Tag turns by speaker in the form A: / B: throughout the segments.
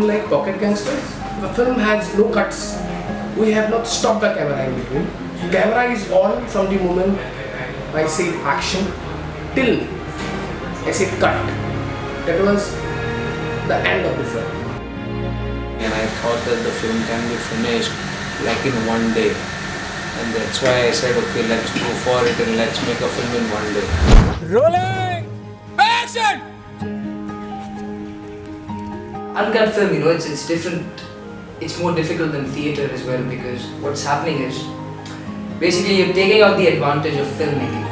A: film like Pocket Gangsters, the film has no cuts. We have not stopped the camera in between. Camera is on from the moment I say action till I say cut. That was the end of the film.
B: And I thought that the film can be finished like in one day. And that's why I said, okay, let's go for it and let's make a film in one day.
C: Rolling! Action!
D: Uncut film, it's different. It's more difficult than theatre as well, because what's happening is basically you're taking out the advantage of filmmaking.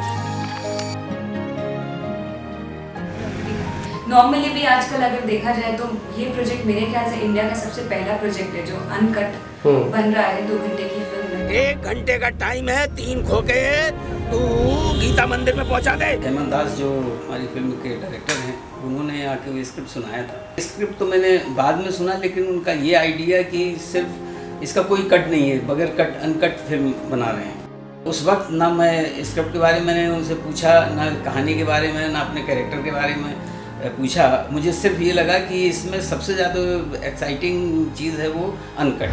E: Normally भी आजकल अगर देखा जाए तो ये project मेरे ख्याल से इंडिया का सबसे पहला प्रोजेक्ट है जो अनकट बन रहा है 2 घंटे की फिल्म में।
C: 1 घंटे का टाइम है, 3 खोखे तू गीता मंदिर में पहुंचा दे।
F: हेमंत दास जो हमारी फिल्म के डायरेक्टर हैं, उन्होंने आके वो स्क्रिप्ट सुनाया था। स्क्रिप्ट तो मैंने बाद में सुना, लेकिन उनका ये आइडिया कि सिर्फ इसका कोई कट नहीं है, बगैर कट अनकट फिल्म बना रहे हैं। उस वक्त ना मैं स्क्रिप्ट के बारे में मैंने उनसे पूछा, ना कहानी के बारे में, ना अपने कैरेक्टर के बारे में पूछा। मुझे सिर्फ ये लगा कि इसमें सबसे ज़्यादा एक्साइटिंग चीज़ है वो uncut.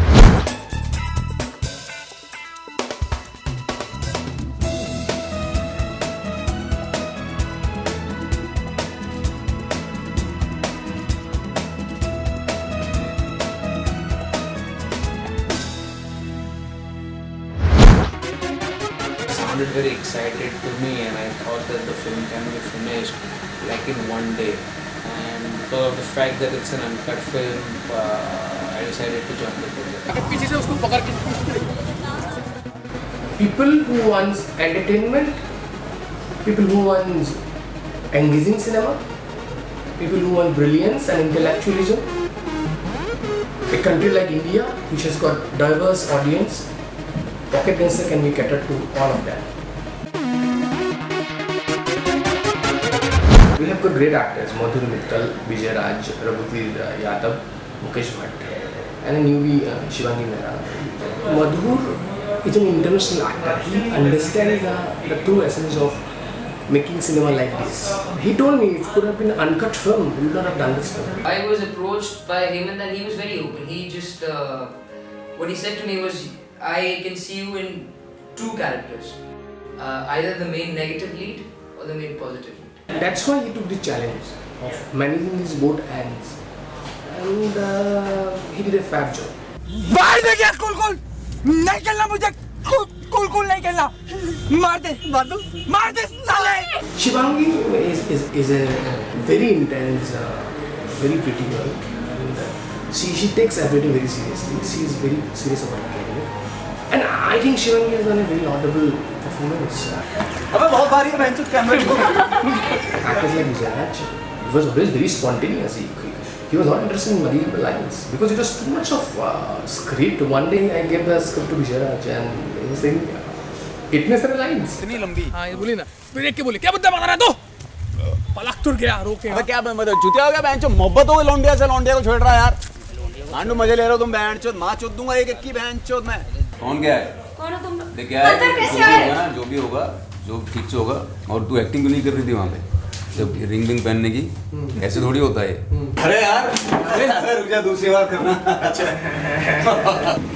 B: Sounded very excited to me, and I thought that the film can be finished like in one day. And because of the fact that it's an uncut film, I decided to join the project.
C: पीछे से उसको पकड़ के
A: People who want entertainment, people who want engaging cinema, people who want brilliance and intellectualism. A country like India, which has got diverse audience, Pocket Gangster can be catered to all of that. We have got great actors: Madhur Mittal, Vijay Raj, Raghuveer Yadav, Mukesh Bhatt, and a newbie Shivangi Mehra. Madhur is an international actor. He understands the true essence of making cinema like this. He told me it could have been an uncut film. We would not have done this film.
D: I was approached by him and then he was very open. He just, what he said to me was, I can see you in 2 characters. Either the main negative lead or the main positive lead.
A: That's why he took the challenge of managing his both ends, and he did a fab job.
C: बाहर दे गया कुल नहीं खेलना मुझे, कुल नहीं खेलना, मार दे साले।
A: Shivangi is a very intense, very pretty girl, and she takes everything very seriously. She is very serious about her career, and I think Shivangi has done a very laudable performance.
G: अबे बहुत भारी है bench कैमरे को।
A: Actors like Vijay Raj, he was always very spontaneous. He was not interested in multiple lines because it was too much of script. One day I gave the script to Vijay Raj and he was saying, "इतने सारे lines."
C: इतनी लंबी। हाँ ये बोली ना, फिर देख के बोली क्या बंदा बता रहा है तू? पलक तुर गया रोके।
G: अबे क्या मतलब चुतिया हो गया बेंच, मोहब्बत हो गई लौंडिया से, लौंडिया को छोड़ रहा है यार। आंडू मजे ले रहे हो तुम, बेंच माँ चोद दूंगा एक की बेंच चोद मैं।
F: कौन क्या है?
E: कौन हो तुम?
F: देख क्या है, जो भी होगा जो ठीक से होगा। और तू एक्टिंग क्यों नहीं कर रही थी वहाँ पे जब रिंग विंग पहनने की? ऐसे थोड़ी होता है।
G: अरे यार रुक जा, दूसरी बात करना।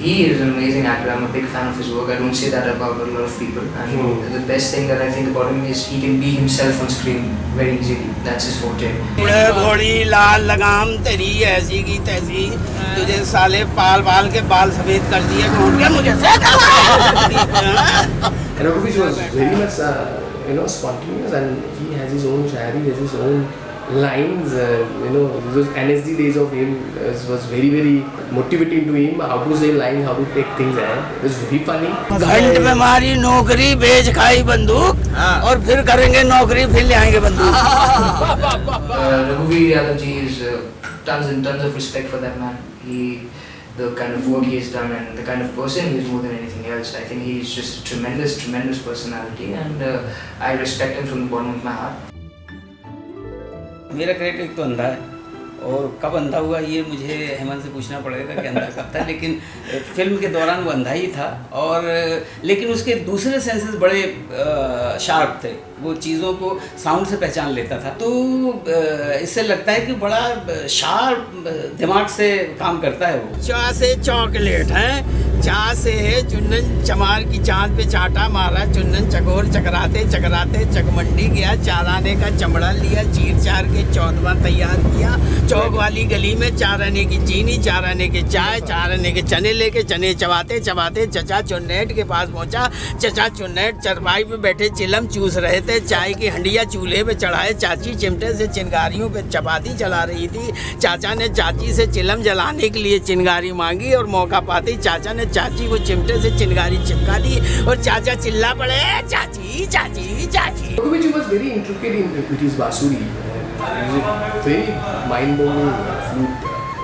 D: He is an amazing actor. I'm a big fan of his work. I don't say that about a lot of people. And the best thing that I think about him is he can be himself on screen very easily. That's his forte.
C: घोड़ी लाल लगाम तेरी ऐसी की तैसी, तुझे साले पाल के बाल सफेद कर दिए, ढूंढ के मुझे
A: And Raghuveer was very much, spontaneous, and he has his own shairi, he has his own lines. Those NSD days of him was very, very motivating to him. How to say line, how to take things ahead. It was very funny.
C: घंट में मारी नौकरी, बेच खाई बंदूक, और फिर करेंगे नौकरी, फिर ले आएंगे बंदूक।
D: Raghuveer Yadav ji is tons and tons of respect for that man. The kind of work he has done and the kind of person he is more than anything else. I think he is just a tremendous, tremendous personality, and I respect him from the bottom of my heart.
F: मेरा character एक तो अंधा है, और कब अंधा हुआ ये मुझे हेमंत से पूछना पड़ेगा कि अंधा कब था। लेकिन फिल्म के दौरान वो अंधा ही था, और लेकिन उसके दूसरे सेंसेस बड़े शार्प थे। वो चीज़ों को साउंड से पहचान लेता था। तो इससे लगता है कि बड़ा शार्प दिमाग से काम करता है वो।
C: चा से चॉकलेट है, चा से है चुन्नन चमार की चांद पे चाटा मारा, चुन्नन चकोर चकराते चकराते चकमंडी गया, चाराने का चमड़ा लिया, चीर चार के चौथवा तैयार किया, चौक वाली गली में 4 आने की चीनी, 4 आने के चाय, 4 आने के चने लेके चने चबाते चबाते चचा चुन्नेट के पास पहुंचा। चचा चुन्नेट चरपाई पे बैठे चिलम चूस रहे थे, चाय की हंडिया चूल्हे पे चढ़ाए, चाची चिमटे से चिंगारियों पे चपाती चला रही थी। चाचा ने चाची से चिलम जलाने के लिए चिंगारी मांगी और मौका पाते चाचा ने चाची को चिमटे से चिंगारी चिपका दी और चाचा चिल्ला पड़े, चाची चाची चाची।
A: Raghuveer was very intricate with his basuri. He was a very mind-boggling flute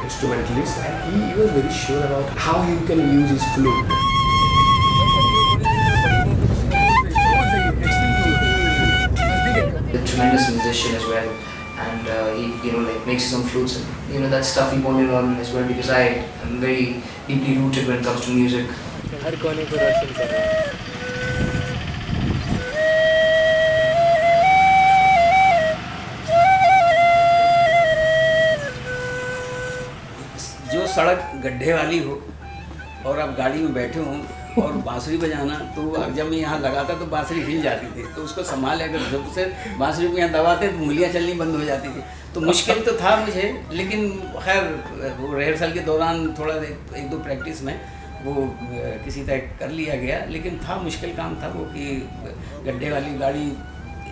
A: instrumentalist, and he was very sure about how he can use his flute.
D: A tremendous musician as well, and he makes his own flutes, and that stuff he wanted on as well, because I am very deeply rooted when it comes to music.
A: हर कोने को रोशन कर रहा है।
F: जो सड़क गड्ढे वाली हो और आप गाड़ी में बैठे हों और बांसुरी बजाना, तो जब मैं यहाँ लगाता तो बांसुरी हिल जाती थी, तो उसको संभाल अगर जब से बांसुरी को यहाँ दबाते तो उंगलियाँ चलनी बंद हो जाती थी। तो मुश्किल तो था मुझे, लेकिन खैर वो रिहर्सल के दौरान थोड़ा 1-2 प्रैक्टिस में वो किसी तरह कर लिया गया, लेकिन था मुश्किल काम था वो कि गड्ढे वाली गाड़ी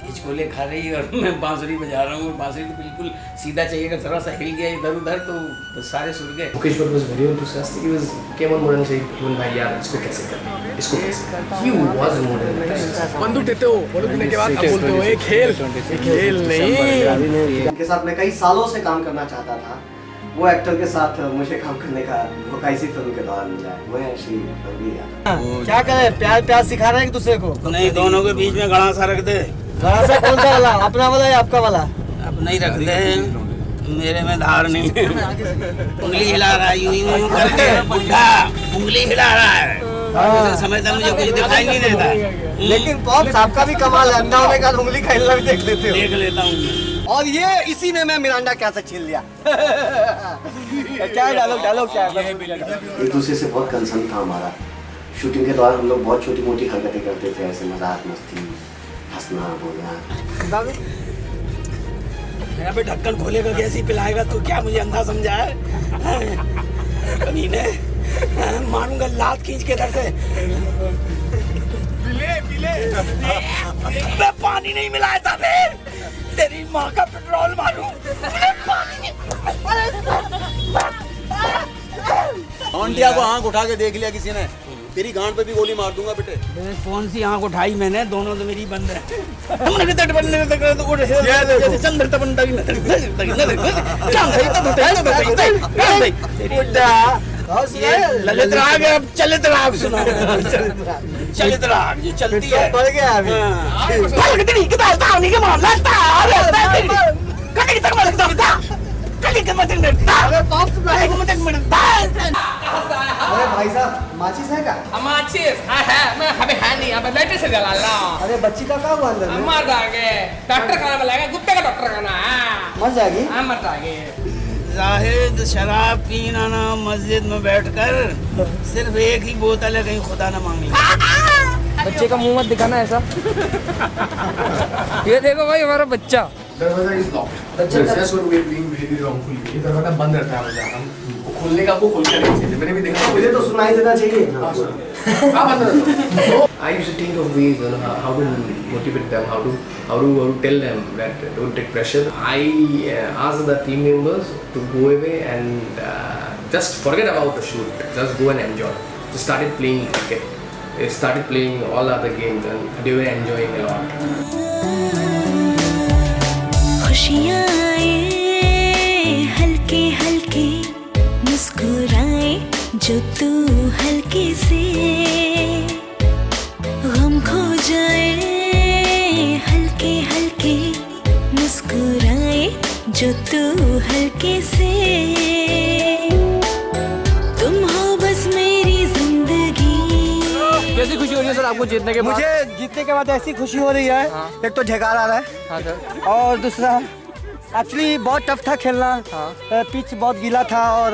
F: हिचकोले खा रही है और मैं बांसुरी बजा रहा हूँ, और बांसुरी तो बिल्कुल सीधा चाहिए, अगर थोड़ा सा हिल गया इधर उधर तो सारे सुर गए।
A: Mukesh Bhatt was very enthusiastic. He was came on board and said, "Even भाई यार इसको कैसे करना है, इसको कैसे करना है." He was more than enthusiastic.
H: बंदूक देते हो, बंदूक देने के बाद अब बोलते हो एक खेल नहीं।
I: उनके साथ मैं कई सालों से काम करना चाहता था। वो एक्टर के साथ मुझे काम करने का मौका इसी फिल्म के दौरान मिला है। वो है श्री रघुवीर यादव।
H: क्या करें, प्यार सिखा रहे हैं एक दूसरे को?
C: नहीं, दोनों के बीच में गड़ा सा रख दे।
H: कौन सा वाला, अपना वाला या आपका वाला?
C: अब नहीं रख दे, मेरे में धार नहीं है। उंगली हिला रहा है, यूं करके बुढ़ा उंगली हिला रहा है। समय तक मुझे कुछ दिखाई नहीं देता।
H: लेकिन पॉप्स आपका भी कमाल है, अंधा होने का उंगली का हिलना भी देख लेते हो।
C: देख लेता हूँ।
H: और ये इसी में मैं मिरांडा कैसे छीन लिया। क्या डायलॉग क्या है?
I: एक दूसरे से बहुत कंसर्न था हमारा। शूटिंग के दौरान हम लोग बहुत छोटी मोटी हरकतें करते थे, ऐसे मजाक मस्ती, हंसना बोलना।
C: मेरा पे ढक्कन खोलेगा कैसे पिलाएगा, तो क्या मुझे अंधा समझा है? कमीने, मारूंगा लात खींच के इधर से। मैं पानी नहीं मिलाया था फिर, तेरी माँ का पेट्रोल मारूं।
G: ऑन्टिया को आंख उठा के देख लिया किसी ने, तेरी गांड पे भी गोली मार दूंगा बेटे।
C: कौन सी आंख उठाई मैंने, दोनों तो मेरी बंद है। तुमने कितने बनने तक तो उड़ जैसे चंद्र तपन तक ललित राग है, अब चलित राग सुना। चलित राग जो चलती है
H: बढ़ गया अभी। अरे भाई साहब, माचिस है क्या?
J: माचिस है, मैं अभी है नहीं, अभी लेटे से जला ला।
H: अरे बच्ची का क्या हुआ अंदर में?
J: मर जाएंगे, डॉक्टर का नाम लगाएगा, कुत्ते का डॉक्टर का नाम।
H: मर जाएगी?
J: हाँ मर जाएंगे।
C: जाहिद शराब पीना ना मस्जिद में बैठकर, सिर्फ एक ही बोतल है, कहीं खुदा ना मांग ले।
J: बच्चे का मुंह मत दिखाना ऐसा। ये देखो भाई हमारा बच्चा।
A: दरवाजा is locked. That's what we are being very wrongfully. ये दरवाजा बंद रहता है हमेशा। हम खोलने का वो खोल के नहीं चाहिए। मैंने भी देखा।
I: मुझे तो सुनाई देना चाहिए।
A: हाँ बंद रहता। I used to think of ways, how to motivate them, how to tell them that don't take pressure. I asked the team members to go away and just forget about the shoot. Just go and enjoy. Just started playing cricket. They started playing all other games and they were enjoying a lot.
K: खुशियाँ आए हल्के हल्के, मुस्कुराए जो तू हल्के से, गम खो जाए हल्के हल्के, मुस्कुराए जो तू हल्के से, तुम हो बस मेरी जिंदगी।
H: कैसी खुशी हो रही है सर आपको जीतने के बाद? मुझे
L: जीतने के बाद ऐसी खुशी हो रही है। एक तो ढेकार आ रहा है और दूसरा एक्चुअली बहुत टफ था खेलना। पिच बहुत गीला था और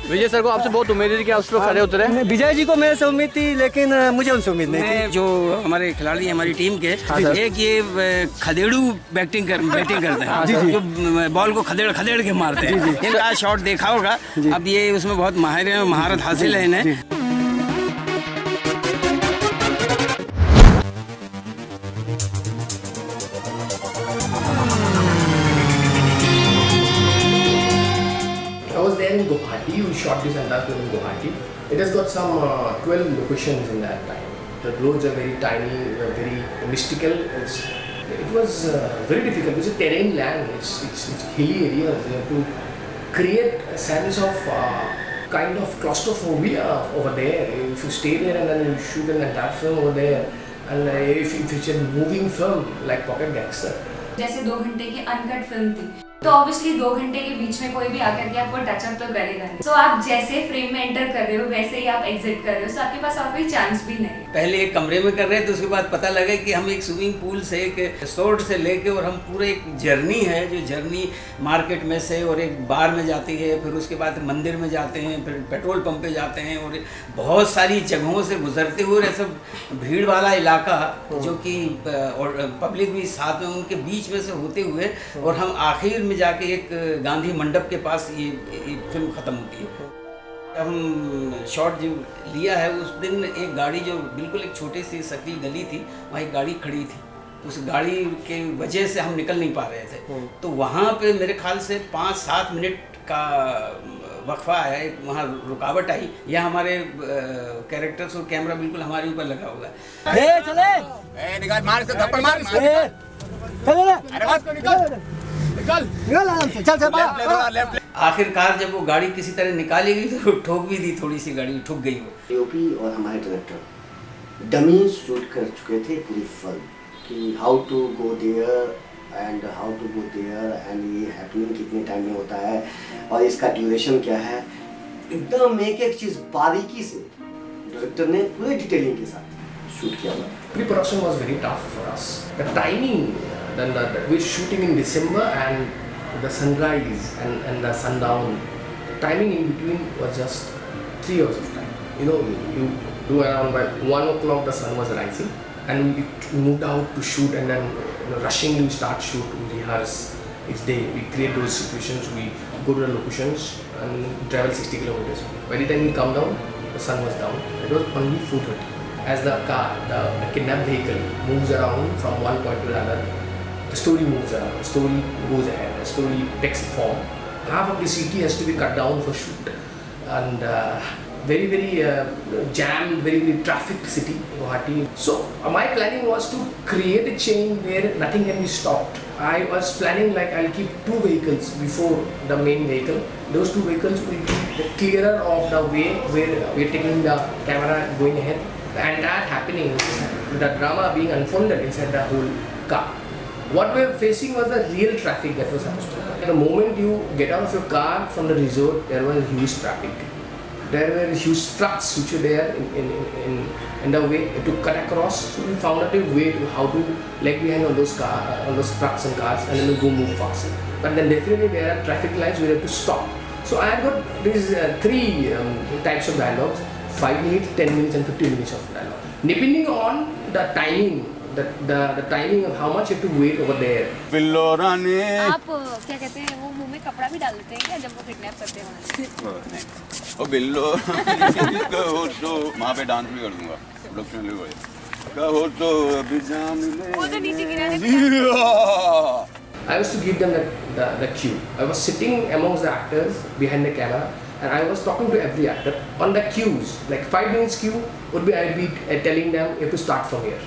G: विजय सर को आपसे बहुत उम्मीद थी कि आप उस पर खड़े उतरे।
L: विजय जी को मेरे से उम्मीद थी लेकिन मुझे उनसे उम्मीद नहीं थी।
C: जो हमारे खिलाड़ी हैं हमारी टीम के, एक ये खदेड़ू बैटिंग करते हैं, जो बॉल को खदेड़ के मारते हैं। इनका शॉट देखा होगा, अब ये उसमें बहुत माहिर है, महारत हासिल है इन्हें।
A: I was there in Guwahati. We shot this entire film in Guwahati. It has got some 12 locations in that time. The roads are very tiny, very mystical. It was very difficult. It's a terrain land. It's hilly areas. You have to create a sense of kind of claustrophobia over there. If you stay there and then you shoot an entire film over there, and if it's a moving film like Pocket Gangster.
E: जैसे 2 घंटे की uncut film थी, तो obviously 2 घंटे के बीच में कोई भी आकर के आपको टचअप तो करेगा नहीं। सो आप जैसे फ्रेम में एंटर कर रहे हो वैसे ही आप एग्जिट कर रहे हो, सो आपके पास और कोई चांस भी नहीं।
F: पहले एक कमरे में कर रहे थे, उसके बाद पता लगा कि हम एक स्विमिंग पूल से, एक रिसोर्ट से लेके, और हम पूरे एक जर्नी है, जो जर्नी मार्केट में से और एक बार में जाती है, फिर उसके बाद मंदिर में जाते हैं, फिर पेट्रोल पंप पे जाते हैं, और बहुत सारी जगहों से गुजरते हुए ऐसा भीड़ वाला इलाका जो कि और पब्लिक भी साथ में, उनके बीच में से होते हुए, और हम आखिर में जाके एक गांधी मंडप के पास ये फिल्म ख़त्म होती है। जब हम शॉट जो लिया है उस दिन, एक गाड़ी जो बिल्कुल एक छोटी सी सकरी गली थी, वहाँ एक गाड़ी खड़ी थी। उस गाड़ी के वजह से हम निकल नहीं पा रहे थे, तो वहाँ पे मेरे ख्याल से 5-7 मिनट का वक्फा आया, एक वहाँ रुकावट आई। या हमारे कैरेक्टर्स और कैमरा बिल्कुल हमारे ऊपर लगा हुआ है।
G: चले निकाल, मार के थप्पड़ मार, अरे बात को निकाल आराम से, चल।
F: आखिरकार जब वो गाड़ी किसी तरह निकाली गई तो ठोक भी दी, थोड़ी सी गाड़ी ठुक गई वो।
I: डीओपी और हमारे डायरेक्टर डमी शूट कर चुके थे पूरी फिल्म कि how to go there and how to go there and ये हैपनिंग कितने टाइम में होता है और इसका ड्यूरेशन क्या है। एकदम एक एक चीज़ बारीकी से डायरेक्टर ने पूरे डिटेलिंग के साथ शूट किया हुआ।
A: Pre-production was very tough for us. The timing, then we're shooting in December and the sunrise and the sundown. The timing in between was just 3 hours of time. You know, you do around by 1 o'clock the sun was rising, and we moved out to shoot, and then rushingly we start shoot, we rehearse each day, we create those situations, we go to the locations and travel 60 kilometers. By the time we come down, the sun was down. It was only 4:30. As the car, the kidnapped vehicle moves around from one point to another, the story moves around, the story goes ahead, the story takes form. Half of the city has to be cut down for shoot, and very jammed, very trafficked city, Guwahati. So my planning was to create a chain where nothing can be stopped. I was planning like I'll keep 2 vehicles before the main vehicle. Those 2 vehicles will be the clearer of the way where we're taking the camera going ahead. The entire happening, the drama being unfolded inside the whole car. What we were facing was the real traffic that was supposed to happen. The moment you get out of your car from the resort, there was huge traffic. There were huge trucks which were there in the way to cut across. So we found out a way to how to lag behind on those trucks and cars, and then we go move fast. But then definitely there are traffic lights we have to stop. So I got these 3 types of dialogues. 5 minutes, 10 minutes and 15 minutes of dialogue. Depending on the timing, the timing of how much you have to wait over there.
E: आप क्या कहते हैं, वो मुंह में कपड़ा भी डाल देते हैं क्या जब वो किडनैप करते हैं?
G: ओ बिल्लो तो वहाँ पे डांस भी कर दूंगा, प्रोडक्शन ले गए कहो तो अभी जान ले।
E: वो तो नीचे गिरा
A: I was to give them the cue. I was sitting amongst the actors behind the camera, and I was talking to every actor on the cues. Like 5 minutes cue would be I'll be telling them you have to start from here.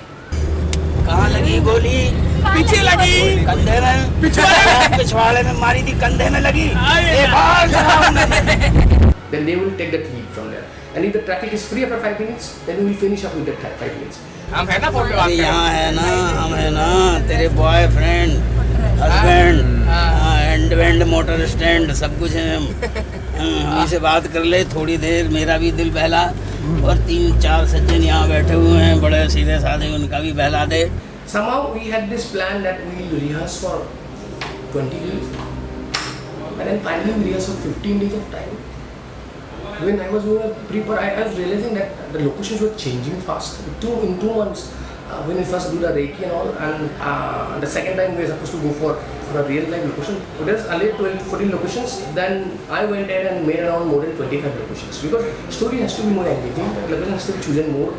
C: कहाँ लगी गोली?
J: पीछे लगी,
C: कंधे में, पिछवाड़े में मारी थी, कंधे में लगी।
A: Then they will take that lead from there. And if the traffic is free after 5 minutes, then we will finish up with that 5 minutes.
J: हम है ना फोन पे बात कर रहे हैं।
C: यहाँ है ना, हम है ना, तेरे boyfriend, husband, and motor stand सब कुछ है। हम से बात कर ले थोड़ी देर, मेरा भी दिल बहला।
F: और 3-4 सज्जन यहाँ बैठे हुए हैं बड़े सीधे साधे, उनका भी बहला दे।
A: Somehow we had this plan that we will rehearse for 20 days, and then finally we rehearsed for 15 days of time. When I was doing a prepare, I was realizing that the locations were changing fast. In 2 months, when we first do the Reiki and all, and the second time we were supposed to go for a real life location. There's only 12 to 14 locations. Then I went ahead and made around more than 25 locations, because story has to be more engaging. The location has to be chosen more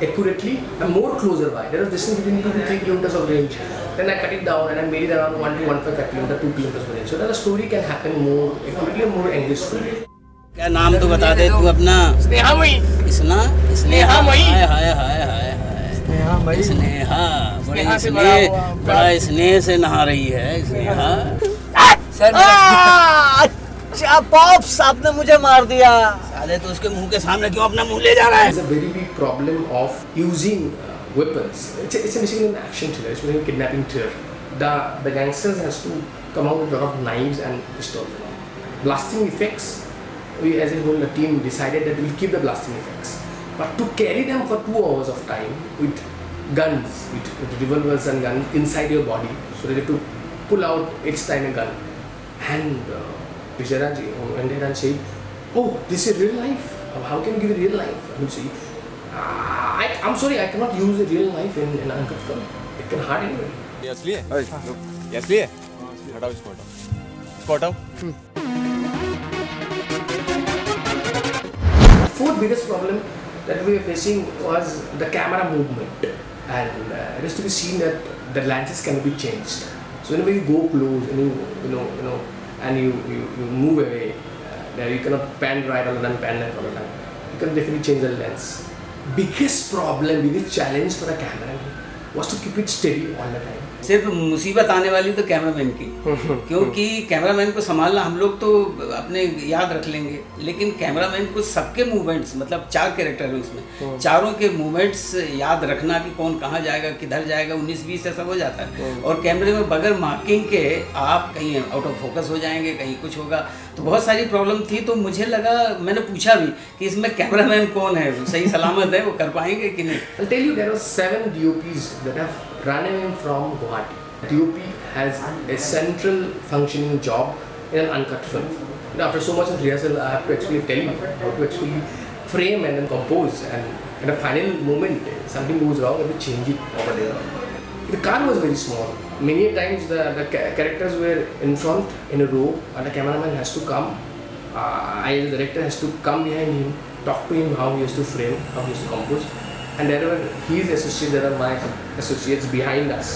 A: accurately and more closer by. There was distance between 2 to 3 kilometers of range. Then I cut it down and I made it around 1 to 1.5 kilometers, 2 kilometers of range, so that the story can happen more accurately and more engaged story.
F: क्या नाम तो बता दे तू अपना?
J: स्नेहामयी।
F: स्नेहामयी। हाय हाय हाय हाय हाय। स्नेहा बड़ा स्नेह से नहा रही है स्नेहा।
L: सर अच्छा पॉप्स, आपने मुझे मार दिया।
F: साले तो उसके मुंह के सामने क्यों अपना मुंह ले जा रहा है?
A: It's a very big problem of using weapons. It's basically an action thriller. It's basically a kidnapping thriller. The gangsters has to come out with a lot of knives and pistols. Blasting effects. We as a whole team decided that we'll keep the blasting effects, but to carry them for 2 hours of time with guns, with revolvers and guns inside your body, so that you have to pull out each time a gun. And Vijayaraj went ahead and said, "Oh, this is real life. How can you give it real life?" I would say, "I'm sorry, I cannot use a real life in an uncut film. It can hurt anybody."
G: ये असली है? ये असली है? हटाओ इसको, इसको हटाओ।
A: Fourth biggest problem that we were facing was the camera movement, and it is to be seen that the lenses can be changed. So whenever you go close and and you move away, there you cannot pan right all the time, pan left all the time. You can definitely change the lens. Biggest problem, biggest challenge for the cameraman was to keep it steady all the time.
F: सिर्फ मुसीबत आने वाली तो cameraman की, क्योंकि cameraman को संभालना हम लोग तो अपने याद रख लेंगे, लेकिन कैमरामैन को सबके मूवमेंट्स, मतलब 4 कैरेक्टर है उसमें, चारों के मूवमेंट्स याद रखना कि कौन कहाँ जाएगा, किधर जाएगा, 19-20 ऐसा हो जाता है। और कैमरे में बगैर मार्किंग के आप कहीं आउट ऑफ फोकस हो जाएंगे, कहीं कुछ होगा, तो बहुत सारी प्रॉब्लम थी। तो मुझे लगा, मैंने पूछा भी कि इसमें कैमरामैन कौन है, सही सलामत है, वो कर पाएंगे कि नहीं।
A: I'll tell you, there were 7 DOPs that have run in from Guwahati. DOP has a central functioning job in an uncut film. After so much of rehearsal, I have to actually tell you how to actually frame and then compose, and at a final moment, something goes wrong, I have to change it over there. The car was very small. Many times the characters were in front in a row, and the cameraman has to come. The director has to come behind him, talk to him how he has to frame, how he has to compose. And there were his associates, there are my associates behind us.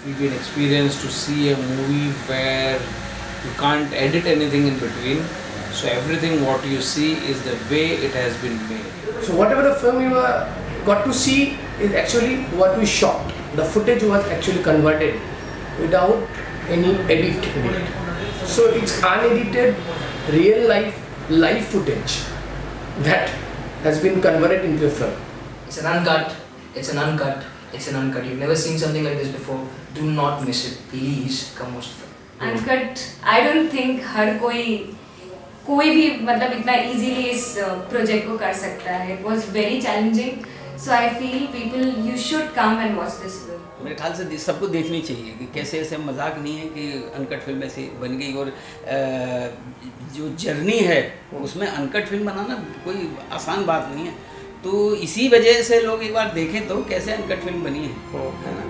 B: Will be an experience to see a movie where you can't edit anything in between. So everything what you see is the way it has been made.
A: So whatever the film you got to see is actually what we shot. The footage was actually converted without any edit in it. So it's unedited, real live footage that has been converted into a film.
D: It's an uncut. It's an uncut. It's an uncut. You've never seen something like this before. Do not miss it. Please come watch the film.
E: Uncut. I don't think हर कोई भी मतलब इतना easily इस project को कर सकता है. It was very challenging. So I feel people, you should come and watch this film.
F: मेरे ख्याल से सबको देखनी चाहिए कि कैसे ऐसे मजाक नहीं है कि अनकट फिल्म ऐसी बन गई, और जो जर्नी है उसमें अनकट फिल्म बनाना कोई आसान बात नहीं है। तो इसी वजह से लोग एक बार देखें तो कैसे अनकट फिल्म बनी है ना।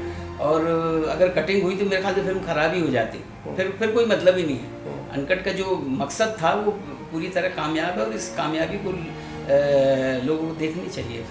F: और अगर कटिंग हुई तो मेरे ख्याल से फिल्म ख़राब ही हो जाती, फिर कोई मतलब ही नहीं है। अनकट का जो मकसद था वो पूरी तरह कामयाब है, और इस कामयाबी को लोगों को देखनी चाहिए।